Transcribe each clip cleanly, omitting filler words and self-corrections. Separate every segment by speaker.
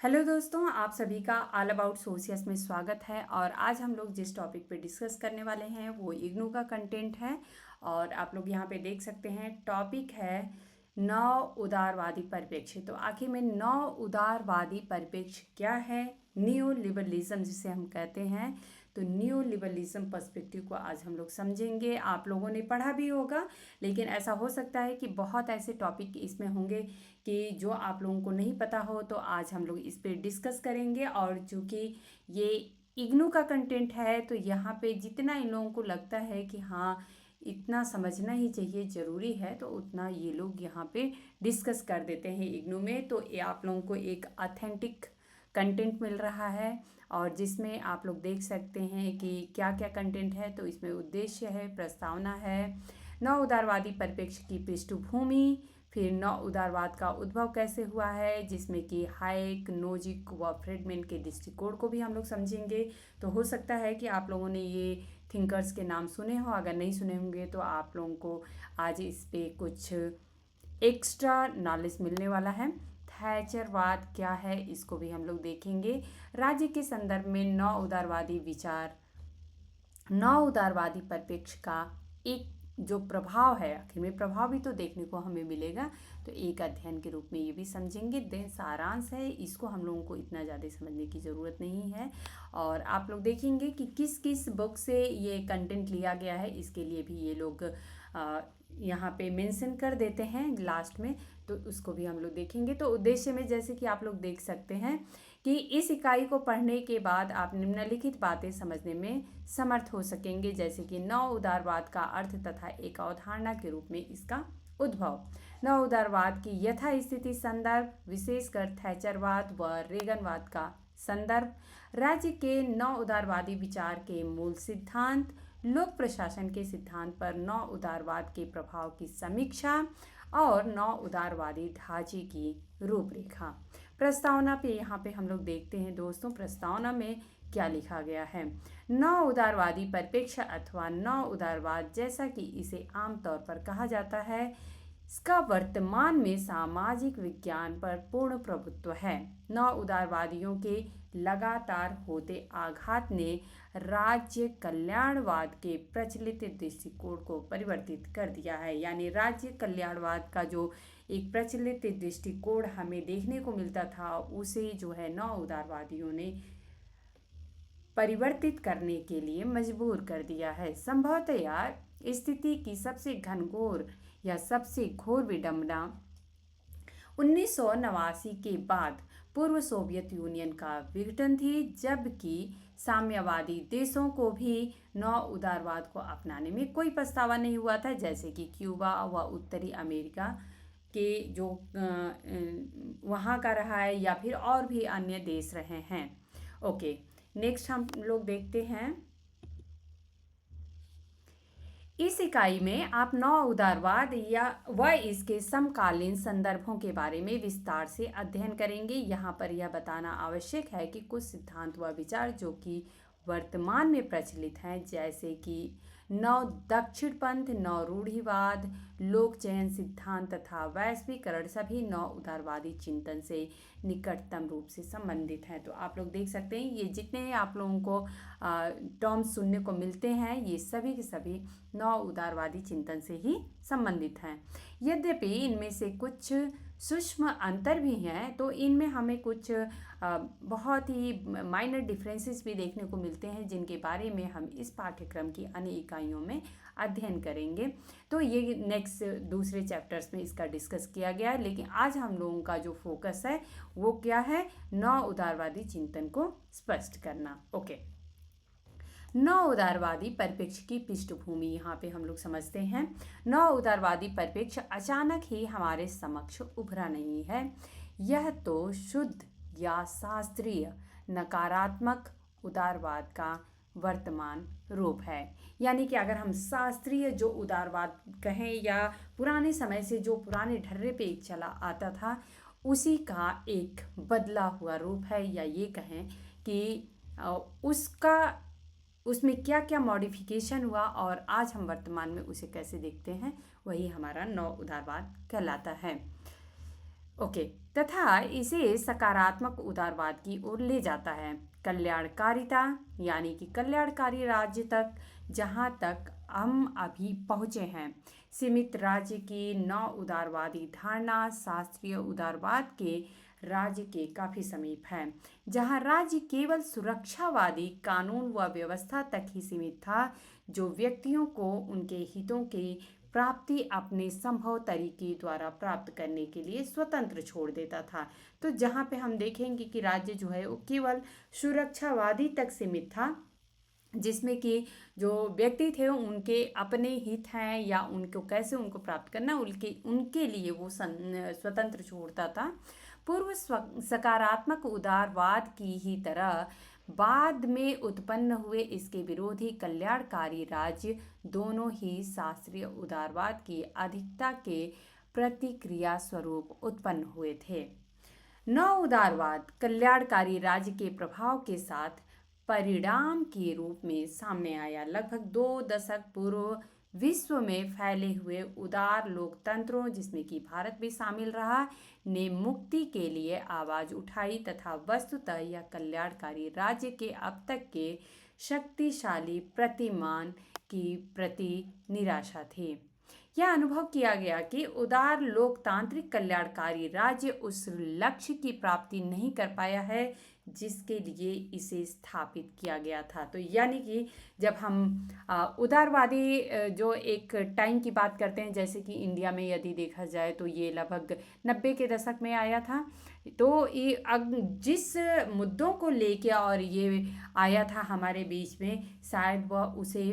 Speaker 1: Hello दोस्तों, आप सभी का ऑल अबाउट सोशियस में स्वागत है। और आज हम लोग जिस टॉपिक पे डिस्कस करने वाले हैं वो इग्नू का कंटेंट है। और आप लोग यहाँ पे देख सकते हैं टॉपिक है नौ उदारवादी परिप्रेक्ष्य। तो आखिर में नौ उदारवादी परिप्रेक्ष्य क्या है? न्यू लिबरलिज्म जिसे हम कहते हैं। तो न्यू लिबरलिज्म पर्सपेक्टिव को आज हम लोग समझेंगे। आप लोगों ने पढ़ा भी होगा, लेकिन ऐसा हो सकता है कि बहुत ऐसे टॉपिक इसमें होंगे कि जो आप लोगों को नहीं पता हो। तो आज हम लोग इस पे डिस्कस करेंगे। और चूँकि ये इग्नू का कंटेंट है तो यहाँ पे जितना इन लोगों को लगता है कि हाँ इतना समझना ही चाहिए, ज़रूरी है, तो उतना ये लोग यहाँ पे डिस्कस कर देते हैं इग्नू में। तो ये आप लोगों को एक ऑथेंटिक कंटेंट मिल रहा है और जिसमें आप लोग देख सकते हैं कि क्या क्या कंटेंट है। तो इसमें उद्देश्य है, प्रस्तावना है, नौ उदारवादी परिप्रेक्ष्य की पृष्ठभूमि, फिर नौ उदारवाद का उद्भव कैसे हुआ है, जिसमें कि हाइक, नोजिक व फ्रेडमैन के दृष्टिकोण को भी हम लोग समझेंगे। तो हो सकता है कि आप लोगों ने ये थिंकर्स के नाम सुने हो, अगर नहीं सुने होंगे तो आप लोगों को आज इस पे कुछ एक्स्ट्रा नॉलेज मिलने वाला है। थैचरवाद क्या है इसको भी हम लोग देखेंगे। राज्य के संदर्भ में नौ उदारवादी विचार, नौ उदारवादी परिप्रेक्ष्य का एक जो प्रभाव है, आखिर में प्रभाव भी तो देखने को हमें मिलेगा, तो एक अध्ययन के रूप में ये भी समझेंगे। देन सारांश है, इसको हम लोगों को इतना ज़्यादा समझने की ज़रूरत नहीं है। और आप लोग देखेंगे कि किस किस बुक से ये कंटेंट लिया गया है, इसके लिए भी ये लोग यहाँ पे मेंशन कर देते हैं लास्ट में, तो उसको भी हम लोग देखेंगे। तो उद्देश्य में जैसे कि आप लोग देख सकते हैं कि इस इकाई को पढ़ने के बाद आप निम्नलिखित बातें समझने में समर्थ हो सकेंगे, जैसे कि नौ उदारवाद का अर्थ तथा एक अवधारणा के रूप में इसका उद्भव, नौ उदारवाद की यथास्थिति संदर्भ, विशेषकर थैचरवाद व रेगनवाद का संदर्भ, राज्य के नौ उदारवादी विचार के मूल सिद्धांत, लोक प्रशासन के सिद्धांत पर नौ उदारवाद के प्रभाव की समीक्षा और नौ उदारवादी ढांचे की रूपरेखा। प्रस्तावना पे यहाँ पे हम लोग देखते हैं दोस्तों, प्रस्तावना में क्या लिखा गया है। नौ उदारवादी परिप्रेक्ष्य अथवा नौ उदारवाद जैसा कि इसे आमतौर पर कहा जाता है, इसका वर्तमान में सामाजिक विज्ञान पर पूर्ण प्रभुत्व है। नौ उदारवादियों के लगातार होते आघात ने राज्य कल्याणवाद के प्रचलित दृष्टिकोण को परिवर्तित कर दिया है। यानी राज्य कल्याणवाद का जो एक प्रचलित दृष्टिकोण हमें देखने को मिलता था, उसे जो है नौ उदारवादियों ने परिवर्तित करने के लिए मजबूर कर दिया है। संभवतः स्थिति की सबसे घनघोर या सबसे घोर विडंबना 1989 के बाद पूर्व सोवियत यूनियन का विघटन थी, जबकि साम्यवादी देशों को भी नौ उदारवाद को अपनाने में कोई पछतावा नहीं हुआ था, जैसे कि क्यूबा व उत्तरी अमेरिका के जो वहाँ का रहा है, या फिर और भी अन्य देश रहे हैं। ओके, नेक्स्ट हम लोग देखते हैं। इस इकाई में आप नौ उदारवाद या व इसके समकालीन संदर्भों के बारे में विस्तार से अध्ययन करेंगे। यहाँ पर यह बताना आवश्यक है कि कुछ सिद्धांत व विचार जो कि वर्तमान में प्रचलित हैं, जैसे कि नौ दक्षिणपंथ, नौ रूढ़िवाद, लोक चयन सिद्धांत तथा वैश्वीकरण, सभी नौ उदारवादी चिंतन से निकटतम रूप से संबंधित हैं। तो आप लोग देख सकते हैं ये जितने आप लोगों को टर्म्स सुनने को मिलते हैं, ये सभी के सभी नौ उदारवादी चिंतन से ही संबंधित हैं। यद्यपि इनमें से कुछ सूक्ष्म अंतर भी हैं, तो इनमें हमें कुछ बहुत ही माइनर डिफरेंसेस भी देखने को मिलते हैं, जिनके बारे में हम इस पाठ्यक्रम की अन्य इकाइयों में अध्ययन करेंगे। तो ये नेक्स्ट दूसरे चैप्टर्स में इसका डिस्कस किया गया है, लेकिन आज हम लोगों का जो फोकस है वो क्या है? नौ उदारवादी चिंतन को स्पष्ट करना। ओके, नौ उदारवादी परिप्रेक्ष्य की पृष्ठभूमि यहाँ पे हम लोग समझते हैं। नौ उदारवादी परिप्रेक्ष्य अचानक ही हमारे समक्ष उभरा नहीं है, यह तो शुद्ध या शास्त्रीय नकारात्मक उदारवाद का वर्तमान रूप है। यानी कि अगर हम शास्त्रीय जो उदारवाद कहें या पुराने समय से जो पुराने ढर्रे पे एक चला आता था, उसी का एक बदला हुआ रूप है, या ये कहें कि उसमें क्या क्या मॉडिफिकेशन हुआ और आज हम वर्तमान में उसे कैसे देखते हैं, वही हमारा नौ उदारवाद कहलाता है। ओके। तथा इसे सकारात्मक उदारवाद की ओर ले जाता है। कल्याणकारिता यानी कि कल्याणकारी राज्य तक जहाँ तक हम अभी पहुँचे हैं। सीमित राज्य की नौ उदारवादी धारणा शास्त्रीय उदारवाद के राज्य के काफ़ी समीप है, जहाँ राज्य केवल सुरक्षावादी कानून व व्यवस्था तक ही सीमित था, जो व्यक्तियों को उनके हितों की प्राप्ति अपने संभव तरीके द्वारा प्राप्त करने के लिए स्वतंत्र छोड़ देता था। तो जहाँ पे हम देखेंगे कि राज्य जो है वो केवल सुरक्षावादी तक सीमित था, जिसमें कि जो व्यक्ति थे उनके अपने हित हैं या उनको कैसे उनको प्राप्त करना उनके उनके लिए वो स्वतंत्र छोड़ता था। पूर्व सकारात्मक उदारवाद की ही तरह बाद में उत्पन्न हुए इसके विरोधी कल्याणकारी राज्य दोनों ही शास्त्रीय उदारवाद की अधिकता के प्रतिक्रिया स्वरूप उत्पन्न हुए थे। नव उदारवाद कल्याणकारी राज्य के प्रभाव के साथ परिणाम के रूप में सामने आया। लगभग 2 दशक पूर्व विश्व में फैले हुए उदार लोकतंत्रों, जिसमें कि भारत भी शामिल रहा, ने मुक्ति के लिए आवाज़ उठाई तथा वस्तुतः यह कल्याणकारी राज्य के अब तक के शक्तिशाली प्रतिमान की प्रति निराशा थी। यह अनुभव किया गया कि उदार लोकतांत्रिक कल्याणकारी राज्य उस लक्ष्य की प्राप्ति नहीं कर पाया है जिसके लिए इसे स्थापित किया गया था। तो यानी कि जब हम उदारवादी जो एक टाइम की बात करते हैं, जैसे कि इंडिया में यदि देखा जाए तो ये लगभग 90 के दशक में आया था। तो ये जिस मुद्दों को लेके और ये आया था हमारे बीच में, शायद वह उसे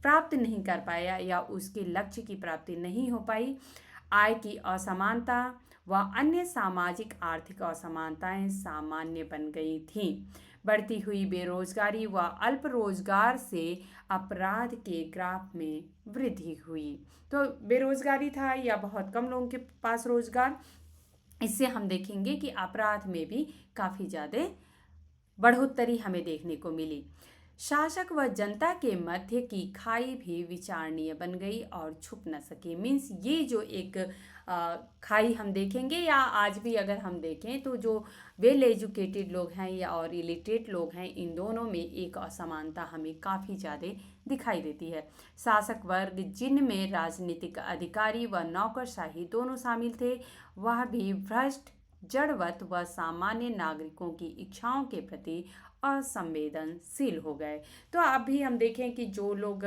Speaker 1: प्राप्त नहीं कर पाया या उसके लक्ष्य की प्राप्ति नहीं हो पाई। आय की असमानता व अन्य सामाजिक आर्थिक असमानताएं सामान्य बन गई थीं। बढ़ती हुई बेरोजगारी व अल्प रोजगार से अपराध के ग्राफ में वृद्धि हुई। तो बेरोजगारी था या बहुत कम लोगों के पास रोजगार, इससे हम देखेंगे कि अपराध में भी काफ़ी ज़्यादा बढ़ोतरी हमें देखने को मिली। शासक व जनता के मध्य की खाई भी विचारणीय बन गई और छुप न सकी। मीन्स ये जो एक खाई हम देखेंगे, या आज भी अगर हम देखें तो जो वेल एजुकेटेड लोग हैं या और इलिटरेट लोग हैं, इन दोनों में एक असमानता हमें काफ़ी ज़्यादा दिखाई देती है। शासक वर्ग, जिनमें राजनीतिक अधिकारी व नौकरशाही दोनों शामिल थे, वह भी भ्रष्ट, जड़वत व सामान्य नागरिकों की इच्छाओं के प्रति असंवेदनशील हो गए। तो अभी हम देखें कि जो लोग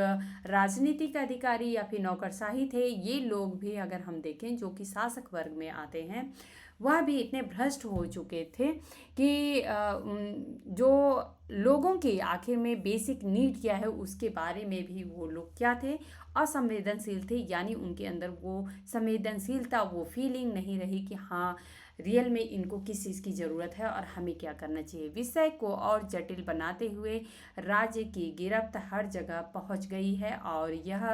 Speaker 1: राजनीतिक अधिकारी या फिर नौकरशाही थे, ये लोग भी अगर हम देखें जो कि शासक वर्ग में आते हैं, वह भी इतने भ्रष्ट हो चुके थे कि जो लोगों की आखिर में बेसिक नीड क्या है उसके बारे में भी वो लोग क्या थे, असंवेदनशील थे। यानी उनके अंदर वो संवेदनशीलता, वो फीलिंग नहीं रही कि हाँ रियल में इनको किस चीज़ की ज़रूरत है और हमें क्या करना चाहिए। विषय को और जटिल बनाते हुए राज्य की गिरफ्त हर जगह पहुंच गई है और यह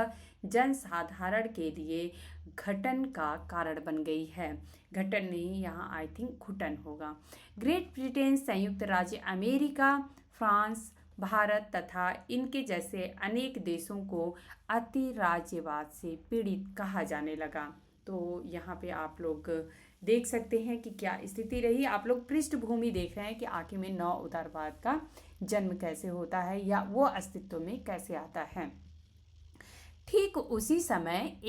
Speaker 1: जनसाधारण के लिए घटन का कारण बन गई है। घटन नहीं, यहाँ आई थिंक घुटन होगा। ग्रेट ब्रिटेन, संयुक्त राज्य अमेरिका, फ्रांस, भारत तथा इनके जैसे अनेक देशों को अति राज्यवाद से पीड़ित कहा जाने लगा। तो यहाँ पे आप लोग देख सकते हैं कि क्या स्थिति रही। आप लोग पृष्ठभूमि देख रहे हैं कि आखिर में नव उदारवाद का जन्म कैसे होता है या वो अस्तित्व में कैसे आता है। ठीक उसी समय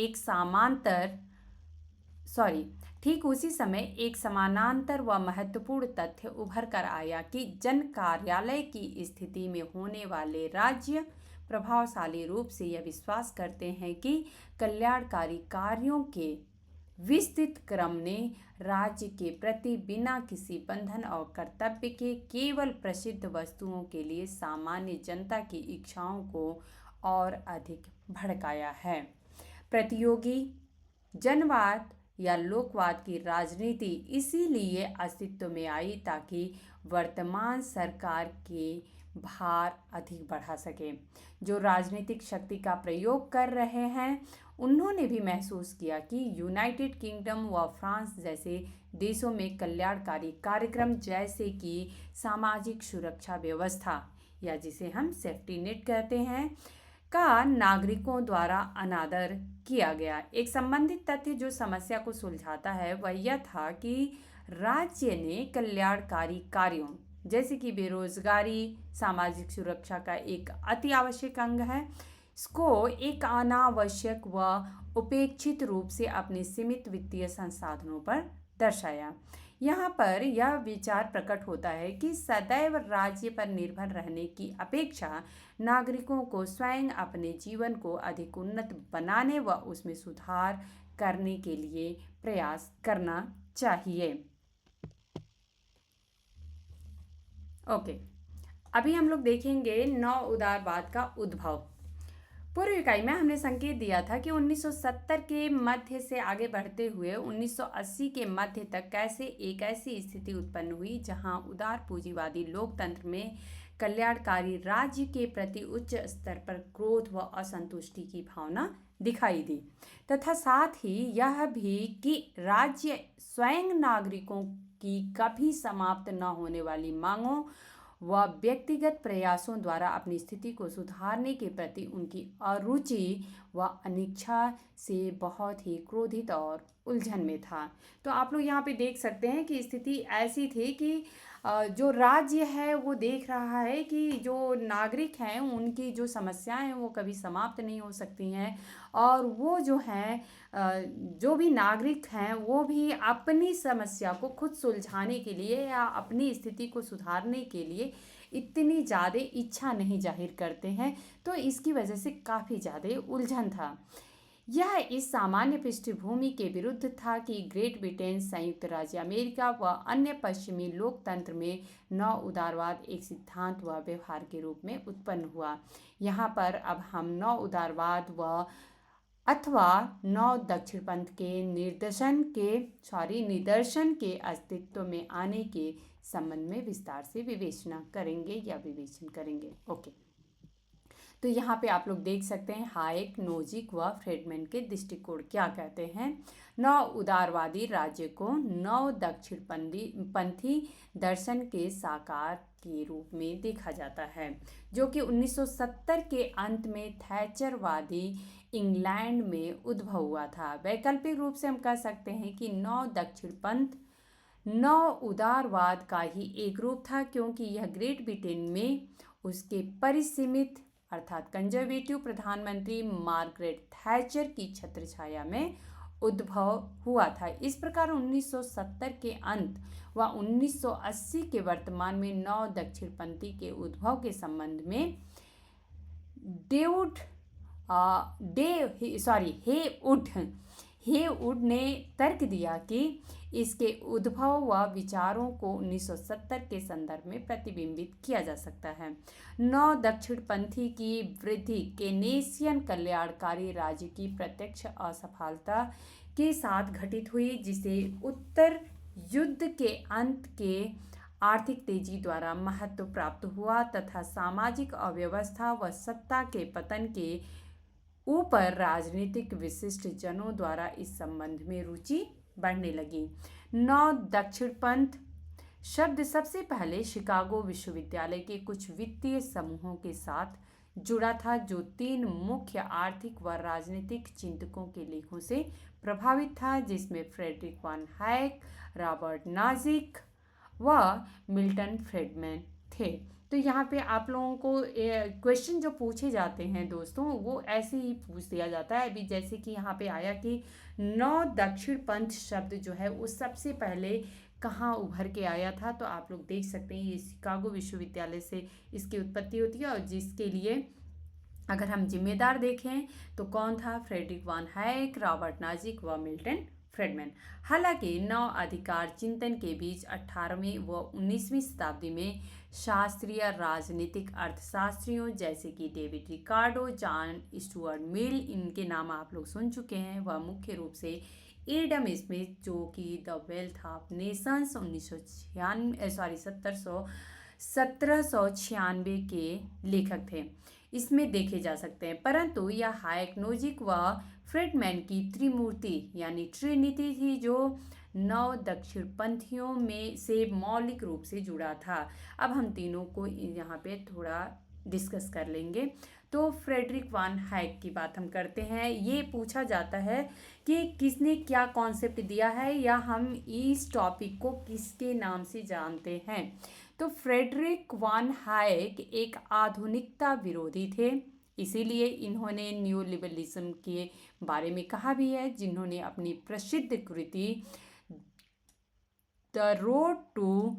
Speaker 1: एक समानांतर व महत्वपूर्ण तथ्य उभर कर आया कि जन कार्यालय की स्थिति में होने वाले राज्य प्रभावशाली रूप से यह विश्वास करते हैं कि कल्याणकारी कार्यों के विस्तृत क्रम ने राज्य के प्रति बिना किसी बंधन और कर्तव्य के केवल प्रसिद्ध वस्तुओं के लिए सामान्य जनता की इच्छाओं को और अधिक भड़काया है। प्रतियोगी जनवाद या लोकवाद की राजनीति इसीलिए अस्तित्व में आई ताकि वर्तमान सरकार के भार अधिक बढ़ा सके। जो राजनीतिक शक्ति का प्रयोग कर रहे हैं उन्होंने भी महसूस किया कि यूनाइटेड किंगडम व फ्रांस जैसे देशों में कल्याणकारी कार्यक्रम जैसे कि सामाजिक सुरक्षा व्यवस्था या जिसे हम सेफ्टी नेट कहते हैं का नागरिकों द्वारा अनादर किया गया। एक संबंधित तथ्य जो समस्या को सुलझाता है वह यह था कि राज्य ने कल्याणकारी कार्यों जैसे कि बेरोजगारी सामाजिक सुरक्षा का एक अति आवश्यक अंग है, इसको एक अनावश्यक व उपेक्षित रूप से अपने सीमित वित्तीय संसाधनों पर दर्शाया। यहाँ पर यह विचार प्रकट होता है कि सदैव राज्य पर निर्भर रहने की अपेक्षा नागरिकों को स्वयं अपने जीवन को अधिक उन्नत बनाने व उसमें सुधार करने के लिए प्रयास करना चाहिए। ओके, अभी हम लोग देखेंगे नव उदारवाद का उद्भव। पूर्व इकाई में हमने संकेत दिया था कि 1970 के मध्य से आगे बढ़ते हुए 1980 के मध्य तक कैसे एक ऐसी स्थिति उत्पन्न हुई जहां उदार पूंजीवादी लोकतंत्र में कल्याणकारी राज्य के प्रति उच्च स्तर पर क्रोध व असंतुष्टि की भावना दिखाई दी, तथा साथ ही यह भी कि राज्य स्वयं नागरिकों की कभी समाप्त न होने वाली मांगों व व्यक्तिगत प्रयासों द्वारा अपनी स्थिति को सुधारने के प्रति उनकी अरुचि व अनिच्छा से बहुत ही क्रोधित और उलझन में था। तो आप लोग यहाँ पे देख सकते हैं कि स्थिति ऐसी थी कि जो राज्य है वो देख रहा है कि जो नागरिक हैं उनकी जो समस्याएं हैं वो कभी समाप्त नहीं हो सकती हैं, और वो जो हैं जो भी नागरिक हैं वो भी अपनी समस्या को खुद सुलझाने के लिए या अपनी स्थिति को सुधारने के लिए इतनी ज़्यादा इच्छा नहीं जाहिर करते हैं। तो इसकी वजह से काफ़ी ज़्यादा उलझन था। यह इस सामान्य पृष्ठभूमि के विरुद्ध था कि ग्रेट ब्रिटेन, संयुक्त राज्य अमेरिका व अन्य पश्चिमी लोकतंत्र में नव उदारवाद एक सिद्धांत व व्यवहार के रूप में उत्पन्न हुआ। यहाँ पर अब हम नव उदारवाद व अथवा नव दक्षिणपंथ के निदर्शन के अस्तित्व में आने के संबंध में विस्तार से विवेचन करेंगे। ओके, तो यहाँ पे आप लोग देख सकते हैं हायेक, नोजिक व फ्रेडमैन के दृष्टिकोण क्या कहते हैं। नव उदारवादी राज्य को नव दक्षिणपंथी दर्शन के साकार के रूप में देखा जाता है, जो कि 1970 के अंत में थैचरवादी इंग्लैंड में उद्भव हुआ था। वैकल्पिक रूप से हम कह सकते हैं कि नव दक्षिणपंथ नव उदारवाद का ही एक रूप था, क्योंकि यह ग्रेट ब्रिटेन में उसके परिसीमित अर्थात कंजर्वेटिव प्रधानमंत्री मार्गरेट थैचर की छत्रछाया में उद्भव हुआ था। इस प्रकार 1970 के अंत व 1980 के वर्तमान में नव दक्षिणपंथी के उद्भव के संबंध में हेवुड ने तर्क दिया कि इसके उद्भव व विचारों को 1970 के संदर्भ में प्रतिबिंबित किया जा सकता है। नव दक्षिणपंथी की वृद्धि केनेसियन कल्याणकारी राज्य की प्रत्यक्ष असफलता के साथ घटित हुई, जिसे उत्तर युद्ध के अंत के आर्थिक तेजी द्वारा महत्व प्राप्त हुआ तथा सामाजिक अव्यवस्था व सत्ता के पतन के ऊपर राजनीतिक विशिष्ट जनों द्वारा इस संबंध में रुचि बढ़ने लगी। नव दक्षिणपंथ शब्द सबसे पहले शिकागो विश्वविद्यालय के कुछ वित्तीय समूहों के साथ जुड़ा था, जो 3 मुख्य आर्थिक व राजनीतिक चिंतकों के लेखों से प्रभावित था, जिसमें फ्रेडरिक वॉन हायेक, रॉबर्ट नाजिक व मिल्टन फ्रीडमैन थे। तो यहाँ पे आप लोगों को क्वेश्चन जो पूछे जाते हैं दोस्तों वो ऐसे ही पूछ दिया जाता है। अभी जैसे कि यहाँ पे आया कि नव दक्षिणपंथ शब्द जो है वो सबसे पहले कहाँ उभर के आया था, तो आप लोग देख सकते हैं ये शिकागो विश्वविद्यालय से इसकी उत्पत्ति होती है, और जिसके लिए अगर हम जिम्मेदार देखें तो कौन था, फ्रेडरिक वॉन हायेक, रॉबर्ट नाजिक व मिल्टन फ्रीडमैन। हालांकि नव अधिकार चिंतन के बीच 18वीं व 19वीं शताब्दी में शास्त्रीय राजनीतिक अर्थशास्त्रियों जैसे कि David Ricardo, John Stuart Mill, इनके नाम आप लोग सुन चुके हैं, वह मुख्य रूप से एडम स्मिथ जो कि द वेल्थ ऑफ नेशंस 1796 के लेखक थे, इसमें देखे जा सकते हैं। परंतु यह हायेक, नोजिक व फ्रीडमैन की त्रिमूर्ति यानी ट्रिनिटी थी, जो नव दक्षिणपंथियों में से मौलिक रूप से जुड़ा था। अब हम तीनों को यहाँ पे थोड़ा डिस्कस कर लेंगे। तो फ्रेडरिक वान हैक की बात हम करते हैं। ये पूछा जाता है कि किसने क्या कॉन्सेप्ट दिया है या हम इस टॉपिक को किसके नाम से जानते हैं। तो फ्रेडरिक वान हैक एक आधुनिकता विरोधी थे, इसीलिए इन्होंने न्यू लिबरलिज्म के बारे में कहा भी है, जिन्होंने अपनी प्रसिद्ध कृति द रोड टू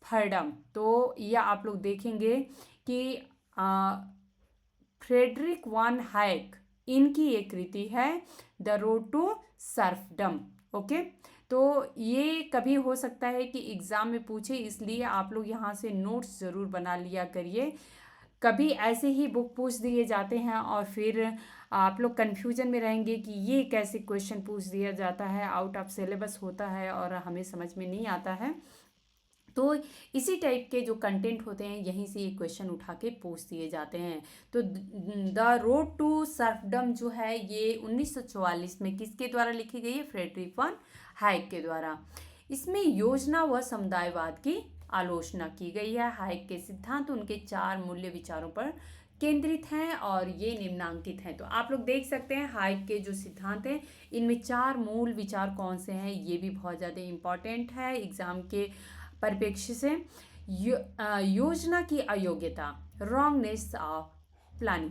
Speaker 1: फ्रीडम, तो यह आप लोग देखेंगे कि फ्रेडरिक वान हैक इनकी एक कृति है the road to serfdom. Okay, तो ये कभी हो सकता है कि एग्ज़ाम में पूछे, इसलिए आप लोग यहाँ से नोट्स ज़रूर बना लिया करिए। कभी ऐसे ही बुक पूछ दिए जाते हैं और फिर आप लोग कन्फ्यूजन में रहेंगे कि ये कैसे क्वेश्चन पूछ दिया जाता है, आउट ऑफ सिलेबस होता है और हमें समझ में नहीं आता है। तो इसी टाइप के जो कंटेंट होते हैं यहीं से ये क्वेश्चन उठा के पूछ दिए जाते हैं। तो द रोड टू सर्फडम जो है ये 1944 में किसके द्वारा लिखी गई है? फ्रेडरिक वान हैक के द्वारा। इसमें योजना व समुदायवाद की आलोचना की गई है। हैक के सिद्धांत उनके 4 मूल्य विचारों पर केंद्रित हैं और ये निम्नांकित हैं। तो आप लोग देख सकते हैं हैक के जो सिद्धांत हैं इनमें 4 मूल विचार कौन से हैं, ये भी बहुत ज़्यादा इम्पॉर्टेंट है एग्जाम के परिप्रेक्ष्य से। योजना की अयोग्यता, रॉन्गनेस ऑफ प्लानिंग।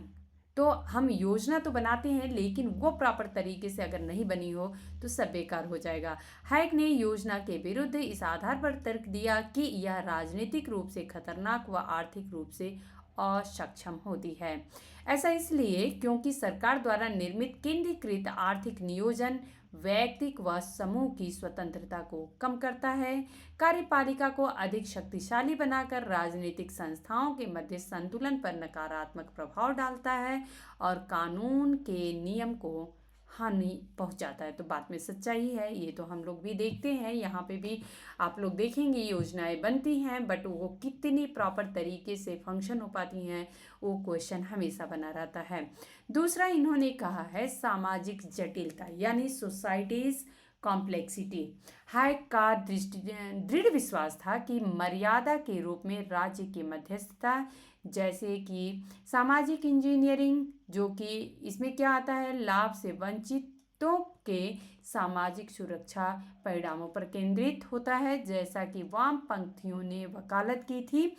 Speaker 1: तो हम योजना तो बनाते हैं लेकिन वो प्रॉपर तरीके से अगर नहीं बनी हो तो सब बेकार हो जाएगा। हैक ने योजना के विरुद्ध इस आधार पर तर्क दिया कि यह राजनीतिक रूप से खतरनाक व आर्थिक रूप से अक्षम होती है। ऐसा इसलिए क्योंकि सरकार द्वारा निर्मित केंद्रीकृत आर्थिक नियोजन व्यक्तिक व समूह की स्वतंत्रता को कम करता है, कार्यपालिका को अधिक शक्तिशाली बनाकर राजनीतिक संस्थाओं के मध्य संतुलन पर नकारात्मक प्रभाव डालता है और कानून के नियम को हानि पहुंचाता है। तो बात में सच्चाई है, ये तो हम लोग भी देखते हैं। यहाँ पे भी आप लोग देखेंगे योजनाएं बनती हैं बट वो कितनी प्रॉपर तरीके से फंक्शन हो पाती हैं वो क्वेश्चन हमेशा बना रहता है। दूसरा इन्होंने कहा है सामाजिक जटिलता यानी सोसाइटीज कॉम्प्लेक्सिटी। हैक का दृढ़ विश्वास था कि मर्यादा के रूप में राज्य की मध्यस्थता, जैसे कि सामाजिक इंजीनियरिंग, जो कि इसमें क्या आता है, लाभ से वंचितों के सामाजिक सुरक्षा परिणामों पर केंद्रित होता है, जैसा कि वाम पंक्तियों ने वकालत की थी।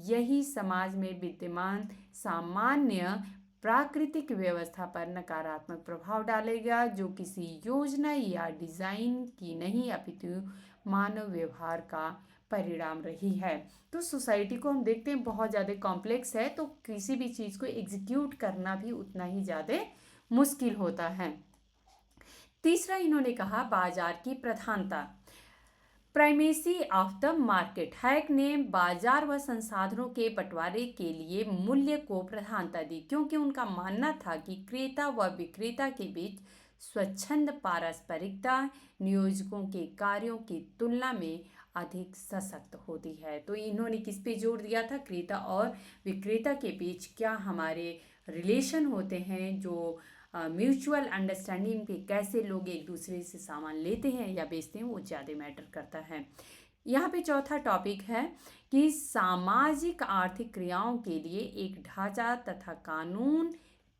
Speaker 1: यही समाज में विद्यमान सामान्य प्राकृतिक व्यवस्था पर नकारात्मक प्रभाव डालेगा, जो किसी योजना या डिजाइन की नहीं अपितु मानव व्यवहार का परिणाम रही है। तो सोसाइटी को हम देखते हैं बहुत ज़्यादा कॉम्प्लेक्स है, तो किसी भी चीज़ को एग्जीक्यूट करना भी उतना ही ज़्यादा मुश्किल होता है। तीसरा इन्होंने कहा बाजार की प्रधानता, primacy of the market. Hack ने बाजार व संसाधनों के बंटवारे के लिए मूल्य को प्रधानता दी, क्योंकि उनका मानना था कि क्रेता व विक्रेता के बीच स्वच्छंद पारस्परिकता नियोजकों के कार्यों की तुलना में अधिक सशक्त होती है। तो इन्होंने किस पे जोर दिया था? क्रेता और विक्रेता के बीच क्या हमारे रिलेशन होते हैं, जो म्यूचुअल अंडरस्टैंडिंग पे कैसे लोग एक दूसरे से सामान लेते हैं या बेचते हैं, वो ज़्यादा मैटर करता है। यहाँ पे चौथा टॉपिक है कि सामाजिक आर्थिक क्रियाओं के लिए एक ढांचा तथा कानून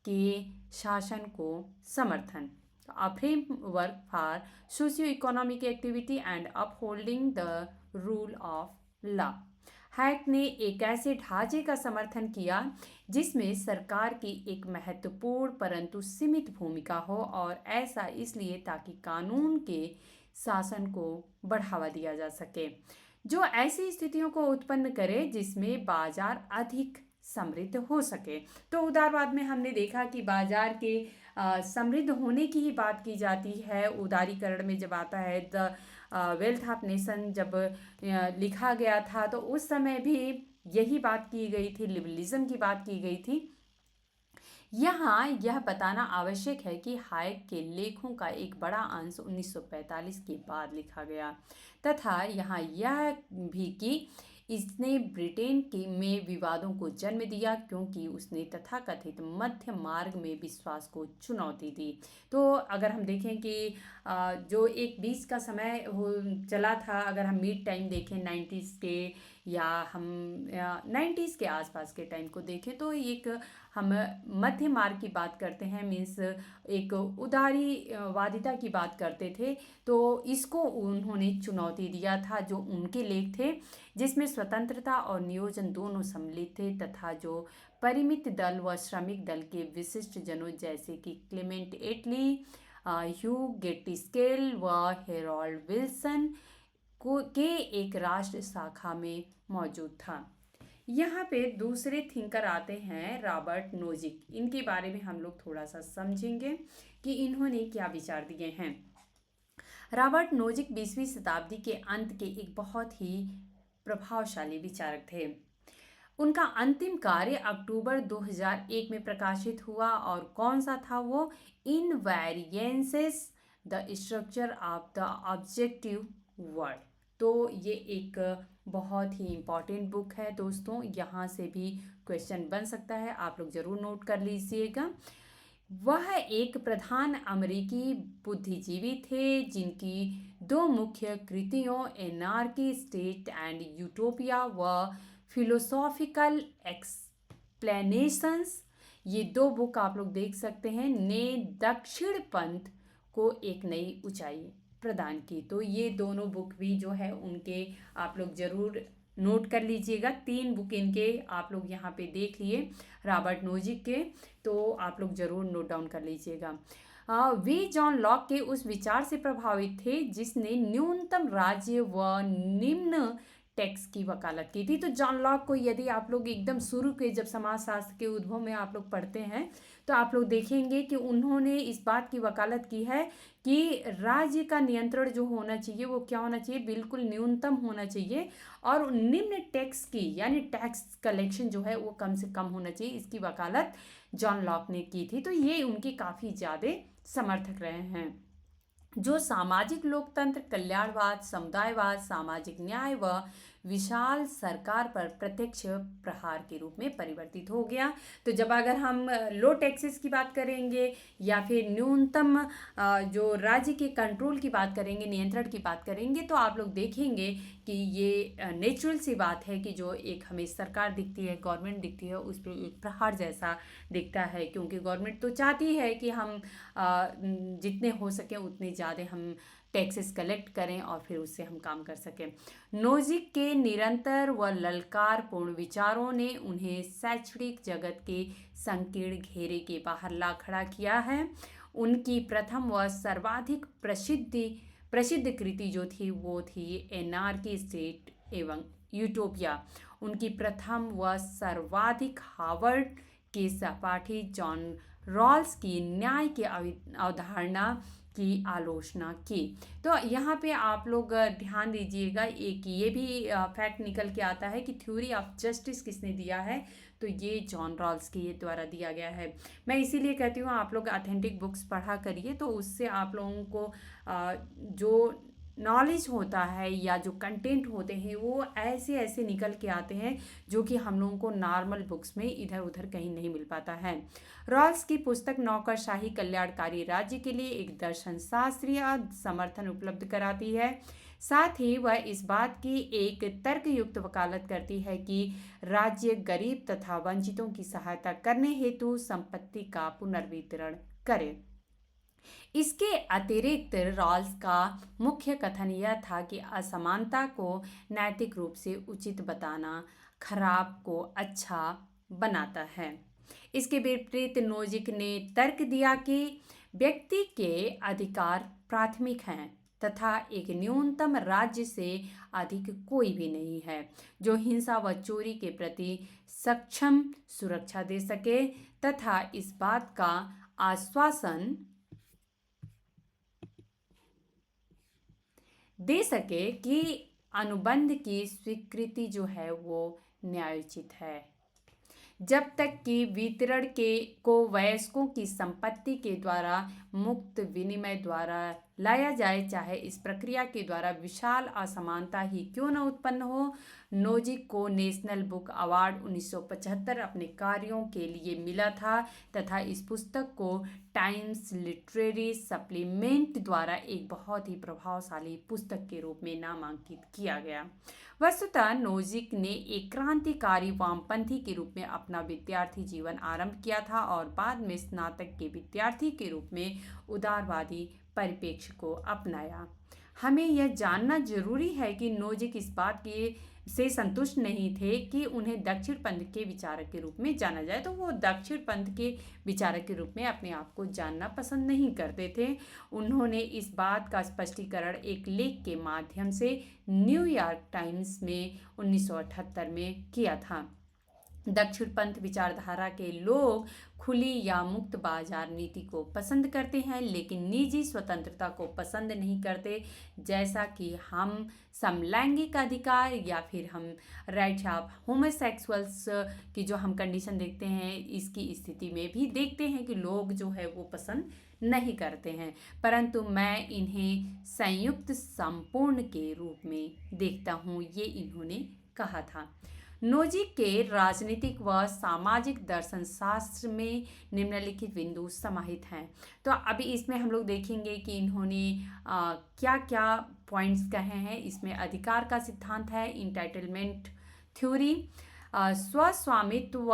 Speaker 1: के शासन को समर्थन, a framework for socio-economic activity and upholding the rule of law। Hack ने एक ऐसे ढांचे का समर्थन किया जिसमें सरकार की एक महत्वपूर्ण परंतु सीमित भूमिका हो, और ऐसा इसलिए ताकि कानून के शासन को बढ़ावा दिया जा सके, जो ऐसी स्थितियों को उत्पन्न करे जिसमें बाजार अधिक समृद्ध हो सके। तो उदारवाद में हमने देखा कि बाजार के समृद्ध होने की ही बात की जाती है। उदारीकरण में जब आता है द वेल्थ ऑफ नेशन जब लिखा गया था तो उस समय भी यही बात की गई थी, लिबरलिज्म की बात की गई थी। यहाँ यह बताना आवश्यक है कि हैक के लेखों का एक बड़ा अंश 1945 के बाद लिखा गया, तथा यहाँ यह भी कि इसने ब्रिटेन के में विवादों को जन्म दिया क्योंकि उसने तथाकथित मध्य मार्ग में विश्वास को चुनौती दी। तो अगर हम देखें कि जो एक बीच का समय हो चला था, अगर हम मिड टाइम देखें 90s के, या हम 90s के आसपास के टाइम को देखें, तो एक हम मध्य मार्ग की बात करते हैं, मीन्स एक उदारीवादिता की बात करते थे। तो इसको उन्होंने चुनौती दिया था, जो उनके लेख थे जिसमें स्वतंत्रता और नियोजन दोनों सम्मिलित थे, तथा जो परिमित दल व श्रमिक दल के विशिष्ट जनों जैसे कि क्लेमेंट एटली, ह्यू गेटिस्केल व हेरोल्ड विल्सन को के एक राष्ट्र शाखा में मौजूद था। यहाँ पे दूसरे थिंकर आते हैं रॉबर्ट नोजिक। इनके बारे में हम लोग थोड़ा सा समझेंगे कि इन्होंने क्या विचार दिए हैं। रॉबर्ट नोजिक 20वीं शताब्दी के अंत के एक बहुत ही प्रभावशाली विचारक थे। उनका अंतिम कार्य अक्टूबर 2001 में प्रकाशित हुआ, और कौन सा था वो? Invariances the structure of the objective world. तो ये एक बहुत ही इम्पॉर्टेंट बुक है दोस्तों, यहाँ से भी क्वेश्चन बन सकता है, आप लोग ज़रूर नोट कर लीजिएगा। वह एक प्रधान अमेरिकी बुद्धिजीवी थे जिनकी दो मुख्य कृतियों एनार्की स्टेट एंड यूटोपिया व फिलोसॉफिकल एक्सप्लेनेशंस, ये दो बुक आप लोग देख सकते हैं, ने दक्षिण पंथ को एक नई ऊंचाई प्रदान की। तो ये दोनों बुक भी जो है उनके आप लोग ज़रूर नोट कर लीजिएगा। 3 बुक इनके आप लोग यहाँ पे देख लिए रॉबर्ट नोजिक के, तो आप लोग ज़रूर नोट डाउन कर लीजिएगा। वे जॉन लॉक के उस विचार से प्रभावित थे जिसने न्यूनतम राज्य व निम्न टैक्स की वकालत की थी। तो जॉन लॉक को यदि आप लोग एकदम शुरू के जब समाजशास्त्र के उद्भव में आप लोग पढ़ते हैं, तो आप लोग देखेंगे कि उन्होंने इस बात की वकालत की है कि राज्य का नियंत्रण जो होना चाहिए वो क्या होना चाहिए? बिल्कुल न्यूनतम होना चाहिए, और निम्न टैक्स की यानी टैक्स कलेक्शन जो है वो कम से कम होना चाहिए। इसकी वकालत जॉन लॉक ने की थी। तो ये उनके काफ़ी ज़्यादा समर्थक रहे हैं। जो सामाजिक लोकतंत्र, कल्याणवाद, समुदायवाद, सामाजिक न्याय व विशाल सरकार पर प्रत्यक्ष प्रहार के रूप में परिवर्तित हो गया। तो जब अगर हम लो टैक्सेस की बात करेंगे या फिर न्यूनतम जो राज्य के कंट्रोल की बात करेंगे, नियंत्रण की बात करेंगे, तो आप लोग देखेंगे कि ये नेचुरल सी बात है कि जो एक हमें सरकार दिखती है, गवर्नमेंट दिखती है, उस पर एक प्रहार जैसा दिखता है, क्योंकि गवर्नमेंट तो चाहती है कि हम जितने हो सके उतने ज़्यादा हम टैक्सेस कलेक्ट करें और फिर उससे हम काम कर सकें। नोजिक के निरंतर व ललकारपूर्ण विचारों ने उन्हें शैक्षणिक जगत के संकीर्ण घेरे के बाहर ला खड़ा किया है। उनकी प्रथम व सर्वाधिक प्रसिद्ध कृति जो थी वो थी एनार्की स्टेट एवं यूटोपिया। उनकी प्रथम व सर्वाधिक हार्वर्ड के सहपाठी जॉन रॉल्स की न्याय की अवधारणा की आलोचना की। तो यहाँ पे आप लोग ध्यान दीजिएगा, एक ये भी फैक्ट निकल के आता है कि थ्योरी ऑफ जस्टिस किसने दिया है? तो ये जॉन रॉल्स के द्वारा दिया गया है। मैं इसीलिए कहती हूँ आप लोग ऑथेंटिक बुक्स पढ़ा करिए, तो उससे आप लोगों को जो नॉलेज होता है या जो कंटेंट होते हैं वो ऐसे ऐसे निकल के आते हैं जो कि हम लोगों को नॉर्मल बुक्स में इधर उधर कहीं नहीं मिल पाता है। रॉल्स की पुस्तक नौकरशाही कल्याणकारी राज्य के लिए एक दर्शन शास्त्रीय समर्थन उपलब्ध कराती है। साथ ही वह इस बात की एक तर्कयुक्त वकालत करती है कि राज्य गरीब तथा वंचितों की सहायता करने हेतु संपत्ति का पुनर्वितरण करे। इसके अतिरिक्त रॉल्स का मुख्य कथन यह था कि असमानता को नैतिक रूप से उचित बताना खराब को अच्छा बनाता है। इसके विपरीत नोजिक ने तर्क दिया कि व्यक्ति के अधिकार प्राथमिक हैं तथा एक न्यूनतम राज्य से अधिक कोई भी नहीं है जो हिंसा व चोरी के प्रति सक्षम सुरक्षा दे सके तथा इस बात का आश्वासन दे सके कि अनुबंध की स्वीकृति जो है वो न्यायोचित है, जब तक कि वितरण को वयस्कों की संपत्ति के द्वारा मुक्त विनिमय द्वारा लाया जाए, चाहे इस प्रक्रिया के द्वारा विशाल असमानता ही क्यों न उत्पन्न हो। नोजिक को नेशनल बुक अवार्ड 1975 अपने कार्यों के लिए मिला था तथा इस पुस्तक को टाइम्स लिटरेरी सप्लीमेंट द्वारा एक बहुत ही प्रभावशाली पुस्तक के रूप में नामांकित किया गया। वस्तुतः नोजिक ने एक क्रांतिकारी वामपंथी के रूप में अपना विद्यार्थी जीवन आरंभ किया था और बाद में स्नातक के विद्यार्थी के रूप में उदारवादी परिप्रेक्ष्य को अपनाया। हमें यह जानना जरूरी है कि नोजिक इस बात के से संतुष्ट नहीं थे कि उन्हें दक्षिण पंथ के विचारक के रूप में जाना जाए, तो वो दक्षिण पंथ के विचारक के रूप में अपने आप को जानना पसंद नहीं करते थे। उन्होंने इस बात का स्पष्टीकरण एक लेख के माध्यम से न्यूयॉर्क टाइम्स में 1978 में किया था। दक्षिण पंथ विचारधारा के लोग खुली या मुक्त बाजार नीति को पसंद करते हैं, लेकिन निजी स्वतंत्रता को पसंद नहीं करते, जैसा कि हम समलैंगिक अधिकार या फिर हम राइट्स ऑफ होमोसेक्सुअल्स की जो हम कंडीशन देखते हैं, इसकी स्थिति में भी देखते हैं कि लोग जो है वो पसंद नहीं करते हैं। परंतु मैं इन्हें संयुक्त संपूर्ण के रूप में देखता हूँ, ये इन्होंने कहा था। नोजिक के राजनीतिक व सामाजिक दर्शन शास्त्र में निम्नलिखित बिंदु समाहित हैं। तो अभी इसमें हम लोग देखेंगे कि इन्होंने क्या क्या पॉइंट्स कहे हैं। इसमें अधिकार का सिद्धांत है, इंटाइटलमेंट थ्योरी, स्वस्वामित्व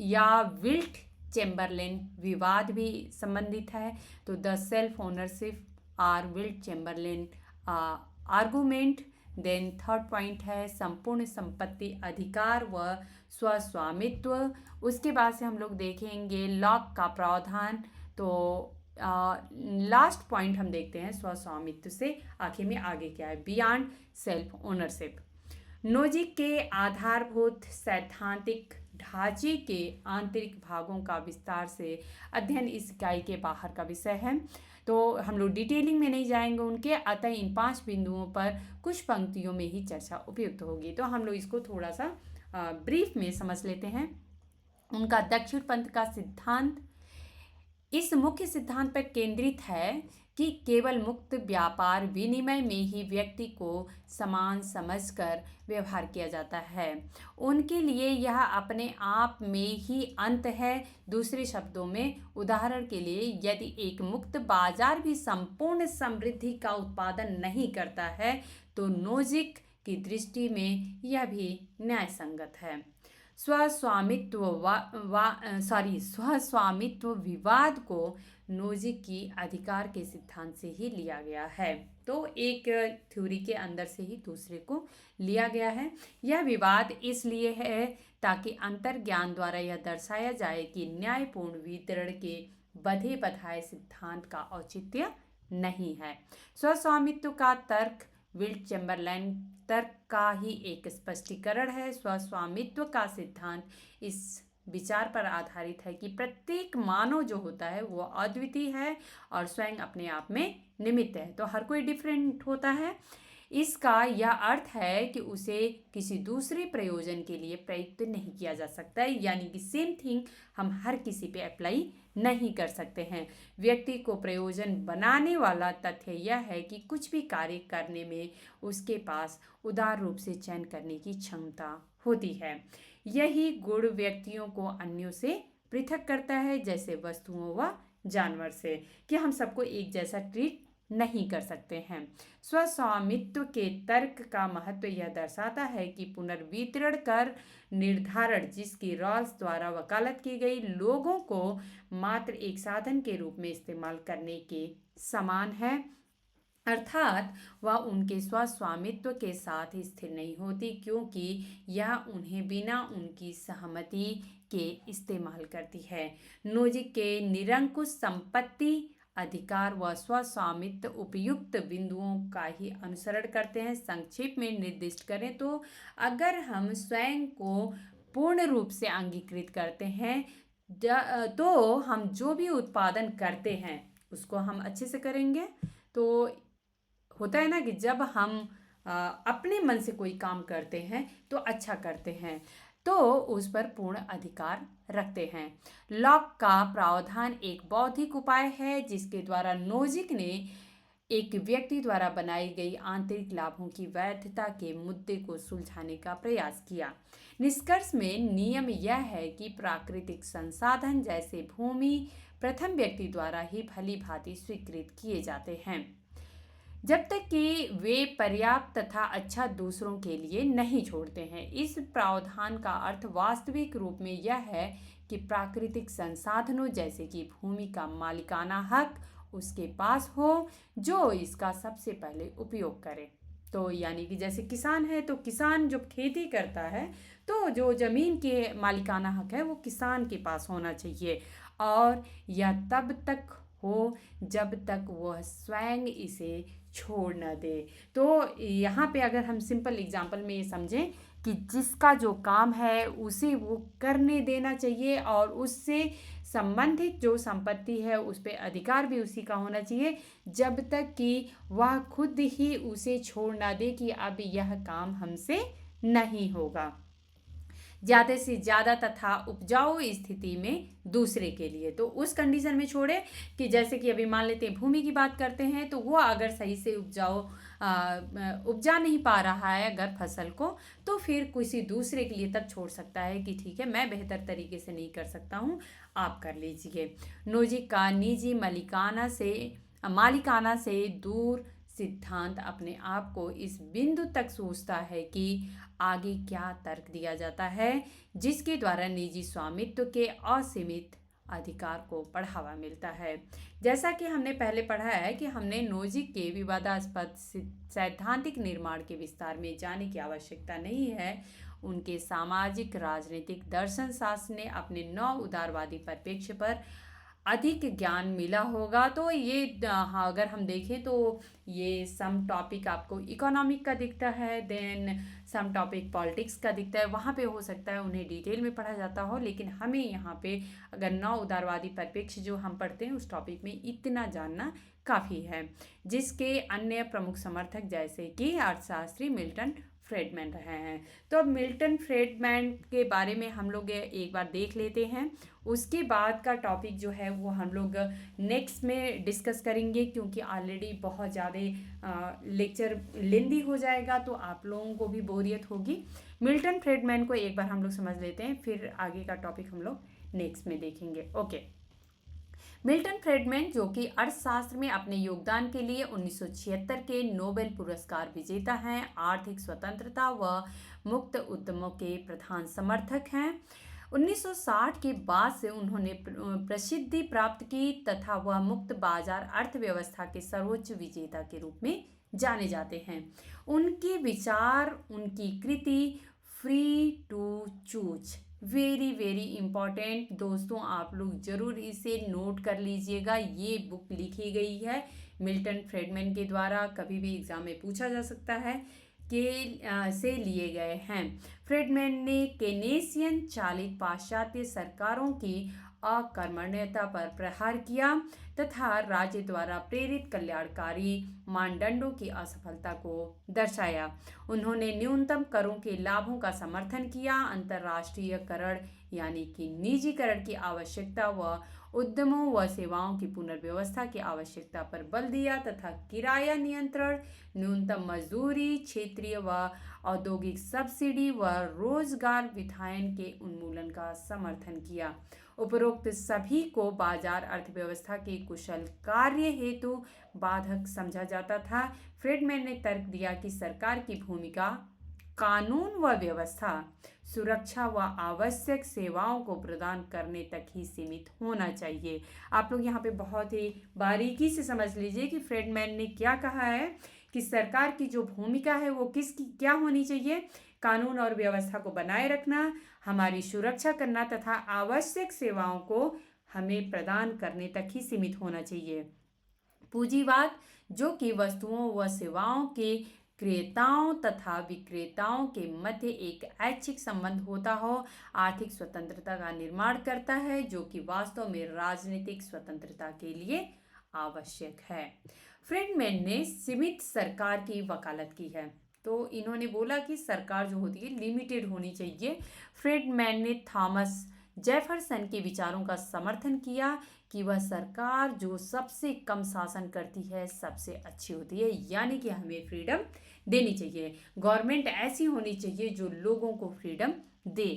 Speaker 1: या विल्ट चैम्बरलेन विवाद भी संबंधित है। तो the self ownership or Wilt Chamberlain argument. Then third point है संपूर्ण संपत्ति अधिकार व स्वस्वामित्व। उसके बाद से हम लोग देखेंगे लॉक का प्रावधान। तो लास्ट पॉइंट हम देखते हैं स्वस्वामित्व से आखिर में आगे क्या है, बियॉन्ड सेल्फ ओनरशिप। नोजिक के आधारभूत सैद्धांतिक ढांचे के आंतरिक भागों का विस्तार से अध्ययन इस इकाई के बाहर का विषय है, तो हम लोग डिटेलिंग में नहीं जाएंगे उनके, अतः इन 5 बिंदुओं पर कुछ पंक्तियों में ही चर्चा उपयुक्त होगी। तो हम लोग इसको थोड़ा सा ब्रीफ में समझ लेते हैं। उनका दक्षिण पंथ का सिद्धांत इस मुख्य सिद्धांत पर केंद्रित है कि केवल मुक्त व्यापार विनिमय में ही व्यक्ति को समान समझकर व्यवहार किया जाता है। उनके लिए यह अपने आप में ही अंत है। दूसरे शब्दों में, उदाहरण के लिए, यदि एक मुक्त बाजार भी संपूर्ण समृद्धि का उत्पादन नहीं करता है तो नोजिक की दृष्टि में यह भी न्यायसंगत है। स्वस्वामित्व विवाद को नोजिक की अधिकार के सिद्धांत से ही लिया गया है। तो एक थ्योरी के अंदर से ही दूसरे को लिया गया है। यह विवाद इसलिए है ताकि अंतर्ज्ञान द्वारा यह दर्शाया जाए कि न्यायपूर्ण वितरण के बधे बधाए सिद्धांत का औचित्य नहीं है। स्वस्वामित्व का तर्क विल्ट चैम्बरलेन तर्क का ही एक स्पष्टीकरण है। स्वस्वामित्व का सिद्धांत इस विचार पर आधारित है कि प्रत्येक मानव जो होता है वो अद्वितीय है और स्वयं अपने आप में निमित्त है, तो हर कोई डिफरेंट होता है। इसका यह अर्थ है कि उसे किसी दूसरे प्रयोजन के लिए प्रयुक्त नहीं किया जा सकता है, यानी कि सेम थिंग हम हर किसी पे अप्लाई नहीं कर सकते हैं। व्यक्ति को प्रयोजन बनाने वाला तथ्य यह है कि कुछ भी कार्य करने में उसके पास उदार रूप से चयन करने की क्षमता होती है। यही गुण व्यक्तियों को अन्यों से पृथक करता है, जैसे वस्तुओं व जानवर से, कि हम सबको एक जैसा ट्रीट नहीं कर सकते हैं। स्वस्वामित्व के तर्क का महत्व यह दर्शाता है कि पुनर्वितरण कर निर्धारण, जिसकी रॉल्स द्वारा वकालत की गई, लोगों को मात्र एक साधन के रूप में इस्तेमाल करने के समान है, अर्थात वह उनके स्वस्वामित्व के साथ स्थिर नहीं होती, क्योंकि यह उन्हें बिना उनकी सहमति के इस्तेमाल करती है। नोजिक के निरंकुश संपत्ति अधिकार व स्वस्वामित्व उपयुक्त बिंदुओं का ही अनुसरण करते हैं। संक्षेप में निर्दिष्ट करें तो अगर हम स्वयं को पूर्ण रूप से अंगीकृत करते हैं तो हम जो भी उत्पादन करते हैं उसको हम अच्छे से करेंगे। तो होता है ना कि जब हम अपने मन से कोई काम करते हैं तो अच्छा करते हैं, तो उस पर पूर्ण अधिकार रखते हैं। लॉक का प्रावधान एक बौद्धिक उपाय है जिसके द्वारा नोजिक ने एक व्यक्ति द्वारा बनाई गई आंतरिक लाभों की वैधता के मुद्दे को सुलझाने का प्रयास किया। निष्कर्ष में नियम यह है कि प्राकृतिक संसाधन जैसे भूमि प्रथम व्यक्ति द्वारा ही भली भांति स्वीकृत किए जाते हैं, जब तक कि वे पर्याप्त तथा अच्छा दूसरों के लिए नहीं छोड़ते हैं। इस प्रावधान का अर्थ वास्तविक रूप में यह है कि प्राकृतिक संसाधनों जैसे कि भूमि का मालिकाना हक उसके पास हो जो इसका सबसे पहले उपयोग करे। तो यानी कि जैसे किसान है तो किसान जब खेती करता है तो जो ज़मीन के मालिकाना हक है वो किसान के पास होना चाहिए, और यह तब तक हो जब तक वह स्वयं इसे छोड़ न दे। तो यहाँ पे अगर हम सिंपल एग्जांपल में ये समझें कि जिसका जो काम है उसे वो करने देना चाहिए, और उससे संबंधित जो संपत्ति है उस पर अधिकार भी उसी का होना चाहिए, जब तक कि वह खुद ही उसे छोड़ ना दे कि अब यह काम हमसे नहीं होगा। ज़्यादा से ज़्यादा तथा उपजाऊ स्थिति में दूसरे के लिए, तो उस कंडीशन में छोड़े कि जैसे कि अभी मान लेते हैं भूमि की बात करते हैं, तो वो अगर सही से उपजा नहीं पा रहा है अगर फसल को, तो फिर किसी दूसरे के लिए तब छोड़ सकता है कि ठीक है मैं बेहतर तरीके से नहीं कर सकता हूँ, आप कर लीजिए। नोजिक का निजी मालिकाना से दूर सिद्धांत अपने आप को इस बिंदु तक सोचता है कि आगे क्या तर्क दिया जाता है जिसके द्वारा निजी स्वामित्व के असीमित अधिकार को बढ़ावा मिलता है। जैसा कि हमने पहले पढ़ा है कि हमने नोजिक के विवादास्पद सैद्धांतिक निर्माण के विस्तार में जाने की आवश्यकता नहीं है। उनके सामाजिक राजनीतिक दर्शन शास्त्र ने अपने नौ उदारवादी परिप्रेक्ष्य पर अधिक ज्ञान मिला होगा। तो ये हाँ, अगर हम देखें तो ये सम टॉपिक आपको इकोनॉमिक का दिखता है, देन सम टॉपिक पॉलिटिक्स का दिखता है, वहाँ पे हो सकता है उन्हें डिटेल में पढ़ा जाता हो, लेकिन हमें यहाँ पे अगर नौ उदारवादी परिप्रेक्ष्य जो हम पढ़ते हैं उस टॉपिक में इतना जानना काफ़ी है। जिसके अन्य प्रमुख समर्थक जैसे कि अर्थशास्त्री मिल्टन फ्रीडमैन रहे हैं। तो अब मिल्टन फ्रीडमैन के बारे में हम लोग एक बार देख लेते हैं, उसके बाद का टॉपिक जो है वो हम लोग नेक्स्ट में डिस्कस करेंगे, क्योंकि ऑलरेडी बहुत ज़्यादा लेक्चर लेंदी हो जाएगा तो आप लोगों को भी बोरियत होगी। मिल्टन फ्रीडमैन को एक बार हम लोग समझ लेते हैं, फिर आगे का टॉपिक हम लोग नेक्स्ट में देखेंगे। ओके, मिल्टन फ्रीडमैन जो कि अर्थशास्त्र में अपने योगदान के लिए 1976 के नोबेल पुरस्कार विजेता हैं, आर्थिक स्वतंत्रता व मुक्त उद्यमों के प्रधान समर्थक हैं। 1960 के बाद से उन्होंने प्रसिद्धि प्राप्त की तथा वह मुक्त बाजार अर्थव्यवस्था के सर्वोच्च विजेता के रूप में जाने जाते हैं। उनके विचार, उनकी कृति free to choose, very very important दोस्तों, आप लोग ज़रूर इसे नोट कर लीजिएगा। ये बुक लिखी गई है मिल्टन फ्रीडमैन के द्वारा, कभी भी एग्जाम में पूछा जा सकता है के से लिए गए हैं। फ्रीडमैन ने केनेसियन चालित पाश्चात्य सरकारों की अकर्मण्यता पर प्रहार किया तथा राज्य द्वारा प्रेरित कल्याणकारी मानदंडों की असफलता को दर्शाया। उन्होंने न्यूनतम करों के लाभों का समर्थन किया, अंतर्राष्ट्रीयकरण यानी कि निजीकरण की आवश्यकता व उद्यमों व सेवाओं की पुनर्व्यवस्था की आवश्यकता पर बल दिया तथा किराया नियंत्रण, न्यूनतम मजदूरी, क्षेत्रीय व औद्योगिक सब्सिडी व रोजगार विधायन के उन्मूलन का समर्थन किया। उपरोक्त सभी को बाजार अर्थव्यवस्था के कुशल कार्य हेतु बाधक समझा जाता था। फ्रीडमैन ने तर्क दिया कि सरकार की भूमिका कानून व व्यवस्था, सुरक्षा व आवश्यक सेवाओं को प्रदान करने तक ही सीमित होना चाहिए। आप लोग यहाँ पे बहुत ही बारीकी से समझ लीजिए कि फ्रीडमैन ने क्या कहा है कि सरकार की जो भूमिका है वो किसकी क्या होनी चाहिए, कानून और व्यवस्था को बनाए रखना, हमारी सुरक्षा करना तथा आवश्यक सेवाओं को हमें प्रदान करने तक ही सीमित होना चाहिए। पूंजीवाद जो कि वस्तुओं व सेवाओं के क्रेताओं तथा विक्रेताओं के मध्य एक ऐच्छिक संबंध होता हो, आर्थिक स्वतंत्रता का निर्माण करता है, जो कि वास्तव में राजनीतिक स्वतंत्रता के लिए आवश्यक है। फ्रीडमैन ने सीमित सरकार की वकालत की है, तो इन्होंने बोला कि सरकार जो होती है लिमिटेड होनी चाहिए। फ्रीडमैन ने थॉमस जेफरसन के विचारों का समर्थन किया कि वह सरकार जो सबसे कम शासन करती है सबसे अच्छी होती है, यानी कि हमें फ्रीडम देनी चाहिए। गवर्नमेंट ऐसी होनी चाहिए जो लोगों को फ्रीडम दे।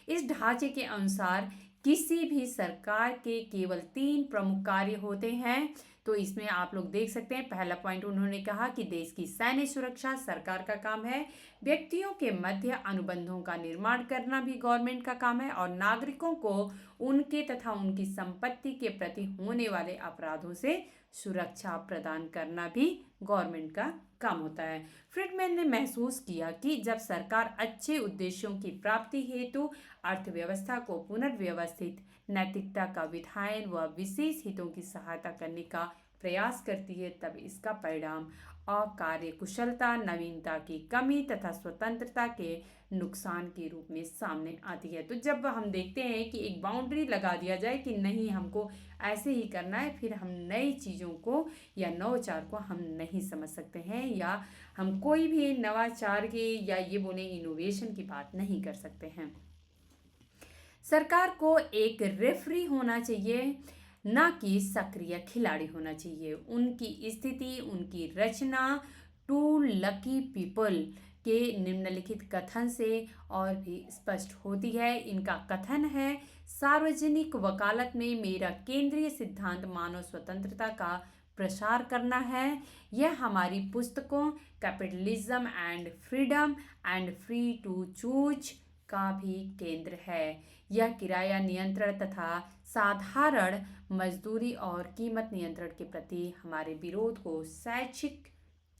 Speaker 1: इस ढांचे के अनुसार किसी भी सरकार के केवल 3 प्रमुख कार्य होते हैं। तो इसमें आप लोग देख सकते हैं, पहला पॉइंट उन्होंने कहा कि देश की सैन्य सुरक्षा सरकार का काम है, व्यक्तियों के मध्य अनुबंधों का निर्माण करना भी गवर्नमेंट का काम है, और नागरिकों को उनके तथा उनकी संपत्ति के प्रति होने वाले अपराधों से सुरक्षा प्रदान करना भी गवर्नमेंट का काम होता है। फ्रीडमैन ने महसूस किया कि जब सरकार अच्छे उद्देश्यों की प्राप्ति हेतु अर्थव्यवस्था को पुनर्व्यवस्थित, नैतिकता का विधायन व विशेष हितों की सहायता करने का प्रयास करती है, तब इसका परिणाम अकार्यकुशलता, नवीनता की कमी तथा स्वतंत्रता के नुकसान के रूप में सामने आती है। तो जब हम देखते हैं कि एक बाउंड्री लगा दिया जाए कि नहीं, हमको ऐसे ही करना है, फिर हम नई चीज़ों को या नवाचार को हम नहीं समझ सकते हैं, या हम कोई भी नवाचार के या ये बोले इनोवेशन की बात नहीं कर सकते हैं। सरकार को एक रेफरी होना चाहिए, ना कि सक्रिय खिलाड़ी होना चाहिए। उनकी स्थिति, उनकी रचना टू लकी पीपल के निम्नलिखित कथन से और भी स्पष्ट होती है। इनका कथन है, सार्वजनिक वकालत में मेरा केंद्रीय सिद्धांत मानव स्वतंत्रता का प्रसार करना है। यह हमारी पुस्तकों capitalism and freedom and free to choose का भी केंद्र है। यह किराया नियंत्रण तथा साधारण मजदूरी और कीमत नियंत्रण के प्रति हमारे विरोध को शैक्षिक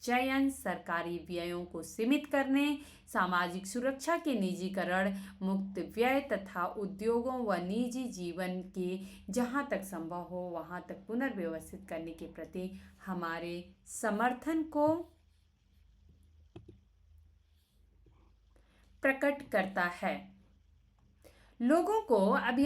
Speaker 1: चयन, सरकारी व्ययों को सीमित करने, सामाजिक सुरक्षा के निजीकरण, मुक्त व्यय तथा उद्योगों व निजी जीवन के जहां तक संभव हो वहां तक पुनर्व्यवस्थित करने के प्रति हमारे समर्थन को प्रकट करता है। लोगों को अब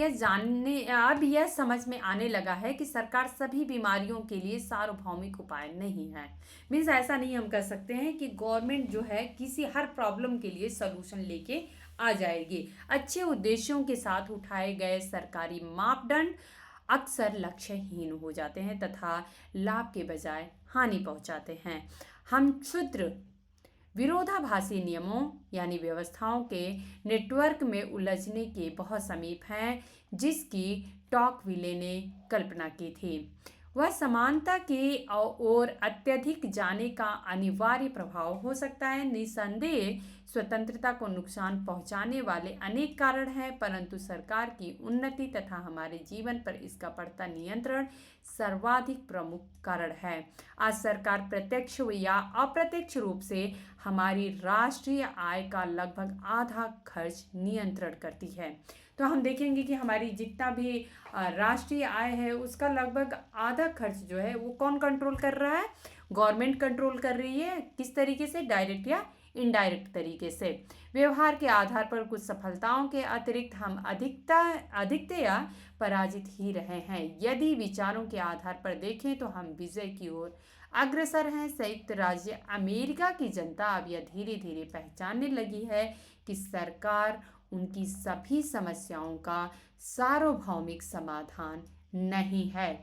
Speaker 1: यह समझ में आने लगा है कि सरकार सभी बीमारियों के लिए सार्वभौमिक उपाय नहीं है। मीन्स ऐसा नहीं हम कह सकते हैं कि गवर्नमेंट जो है किसी हर प्रॉब्लम के लिए सलूशन लेके आ जाएगी। अच्छे उद्देश्यों के साथ उठाए गए सरकारी मापदंड अक्सर लक्ष्यहीन हो जाते हैं तथा लाभ के बजाय हानि पहुंचाते हैं। हम क्षुद्र विरोधाभासी नियमों यानी व्यवस्थाओं के नेटवर्क में उलझने के बहुत समीप हैं, जिसकी टॉकविले ने कल्पना की थी। वह समानता की ओर अत्यधिक जाने का अनिवार्य प्रभाव हो सकता है। निसंदेह स्वतंत्रता को नुकसान पहुंचाने वाले अनेक कारण हैं, परंतु सरकार की उन्नति तथा हमारे जीवन पर इसका बढ़ता नियंत्रण सर्वाधिक प्रमुख कारण है। आज सरकार प्रत्यक्ष या अप्रत्यक्ष रूप से हमारी राष्ट्रीय आय का लगभग आधा खर्च नियंत्रण करती है। तो हम देखेंगे कि हमारी जितना भी राष्ट्रीय आय है उसका लगभग आधा खर्च जो है वो कौन कंट्रोल कर रहा है? गवर्नमेंट कंट्रोल कर रही है। किस तरीके से? डायरेक्ट या इनडायरेक्ट तरीके से। व्यवहार के आधार पर कुछ सफलताओं के अतिरिक्त हम अधिकतया पराजित ही रहे हैं। यदि विचारों के आधार पर देखें तो हम विजय की ओर अग्रसर हैं। संयुक्त राज्य अमेरिका की जनता अब यह धीरे धीरे पहचानने लगी है कि सरकार उनकी सभी समस्याओं का सार्वभौमिक समाधान नहीं है।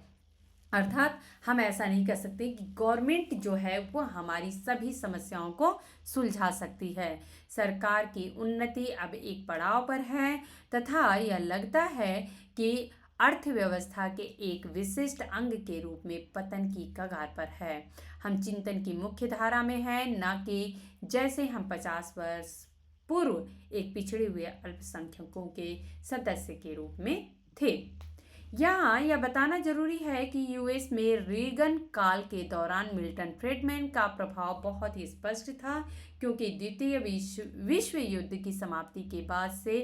Speaker 1: अर्थात हम ऐसा नहीं कर सकते कि गवर्नमेंट जो है वो हमारी सभी समस्याओं को सुलझा सकती है। सरकार की उन्नति अब एक पड़ाव पर है तथा यह लगता है कि अर्थव्यवस्था के एक विशिष्ट अंग के रूप में पतन की कगार पर है। हम चिंतन की मुख्य धारा में हैं, न कि जैसे हम 50 वर्ष पूर्व एक पिछड़े हुए अल्पसंख्यकों के सदस्य के रूप में थे। यहाँ यह बताना जरूरी है कि यूएस में रीगन काल के दौरान मिल्टन फ्रीडमैन का प्रभाव बहुत ही स्पष्ट था, क्योंकि द्वितीय विश्व युद्ध की समाप्ति के बाद से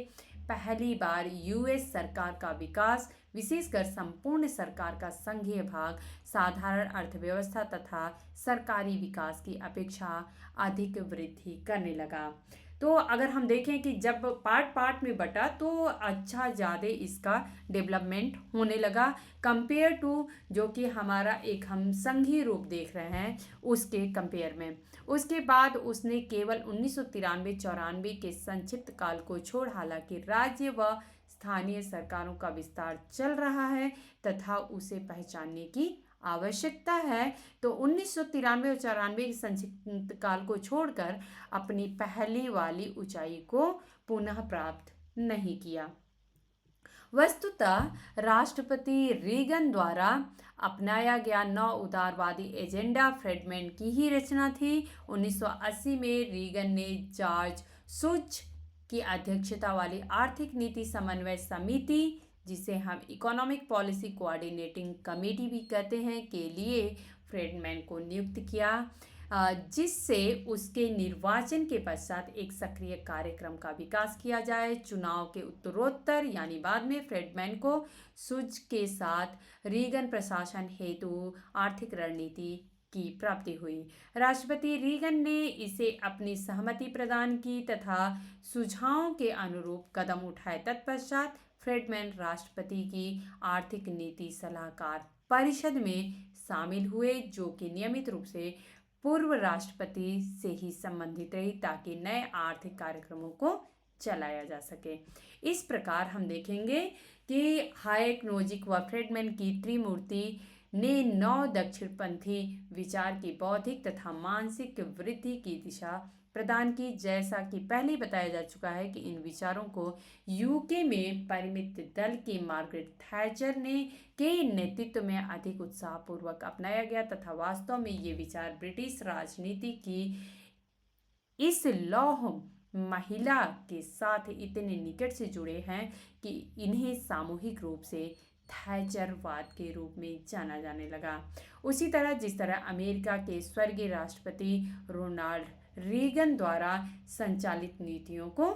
Speaker 1: पहली बार यूएस सरकार का विकास, विशेषकर संपूर्ण सरकार का संघीय भाग, साधारण अर्थव्यवस्था तथा सरकारी विकास की अपेक्षा अधिक वृद्धि करने लगा। तो अगर हम देखें कि जब पार्ट में बटा तो अच्छा ज़्यादा इसका डेवलपमेंट होने लगा कंपेयर टू जो कि हमारा एक हम संघीय रूप देख रहे हैं उसके कंपेयर में। उसके बाद उसने केवल 1993-94 के संक्षिप्त काल को छोड़ हालांकि राज्य व स्थानीय सरकारों का विस्तार चल रहा है तथा उसे पहचानने की आवश्यकता है। तो 1993 और 94 के संक्षिप्त काल को छोड़कर अपनी पहली वाली ऊंचाई को पुनः प्राप्त नहीं किया। वस्तुतः राष्ट्रपति रीगन द्वारा अपनाया गया नौ उदारवादी एजेंडा फ्रेडमैन की ही रचना थी। 1980 में रीगन ने जॉर्ज सुच की अध्यक्षता वाली आर्थिक नीति समन्वय समिति, जिसे हम इकोनॉमिक पॉलिसी कोऑर्डिनेटिंग कमेटी भी कहते हैं, के लिए फ्रेडमैन को नियुक्त किया, जिससे उसके निर्वाचन के पश्चात एक सक्रिय कार्यक्रम का विकास किया जाए। चुनाव के उत्तरोत्तर यानी बाद में फ्रेडमैन को सुच के साथ रीगन प्रशासन हेतु आर्थिक रणनीति की प्राप्ति हुई। राष्ट्रपति रीगन ने इसे अपनी सहमति प्रदान की तथा सुझावों के अनुरूप कदम उठाए। तत्पश्चात फ्रेडमैन राष्ट्रपति की आर्थिक नीति सलाहकार परिषद में शामिल हुए, जो कि नियमित रूप से पूर्व राष्ट्रपति से ही संबंधित रही ताकि नए आर्थिक कार्यक्रमों को चलाया जा सके। इस प्रकार हम देखेंगे कि हायेक, नोजिक व फ्रेडमैन की त्रिमूर्ति ने नौ दक्षिणपंथी विचार की बौद्धिक तथा मानसिक वृद्धि की दिशा प्रदान की। जैसा कि पहले बताया जा चुका है कि इन विचारों को यूके में परिमित दल की मार्गरेट थैचर ने के नेतृत्व में अधिक उत्साहपूर्वक अपनाया गया तथा वास्तव में ये विचार ब्रिटिश राजनीति की इस लौह महिला के साथ इतने निकट से जुड़े हैं कि इन्हें सामूहिक रूप से थैचरवाद के रूप में जाना जाने लगा। उसी तरह जिस तरह अमेरिका के स्वर्गीय राष्ट्रपति रोनाल्ड रीगन द्वारा संचालित नीतियों को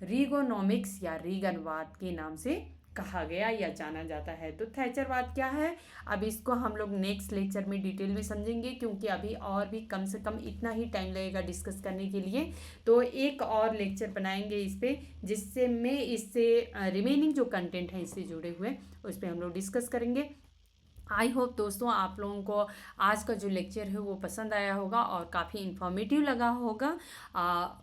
Speaker 1: रीगोनॉमिक्स या रीगनवाद के नाम से कहा गया या जाना जाता है। तो थैचरवाद क्या है, अब इसको हम लोग नेक्स्ट लेक्चर में डिटेल में समझेंगे, क्योंकि अभी और भी कम से कम इतना ही टाइम लगेगा डिस्कस करने के लिए। तो एक और लेक्चर बनाएंगे इस पे, जिससे मैं इससे रिमेनिंग जो कंटेंट है इससे जुड़े हुए उस पर हम लोग डिस्कस करेंगे। आई होप दोस्तों आप लोगों को आज का जो लेक्चर है वो पसंद आया होगा और काफ़ी इन्फॉर्मेटिव लगा होगा।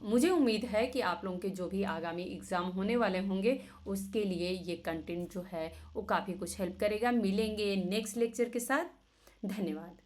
Speaker 1: मुझे उम्मीद है कि आप लोगों के जो भी आगामी एग्ज़ाम होने वाले होंगे उसके लिए ये कंटेंट जो है वो काफ़ी कुछ हेल्प करेगा। मिलेंगे नेक्स्ट लेक्चर के साथ। धन्यवाद।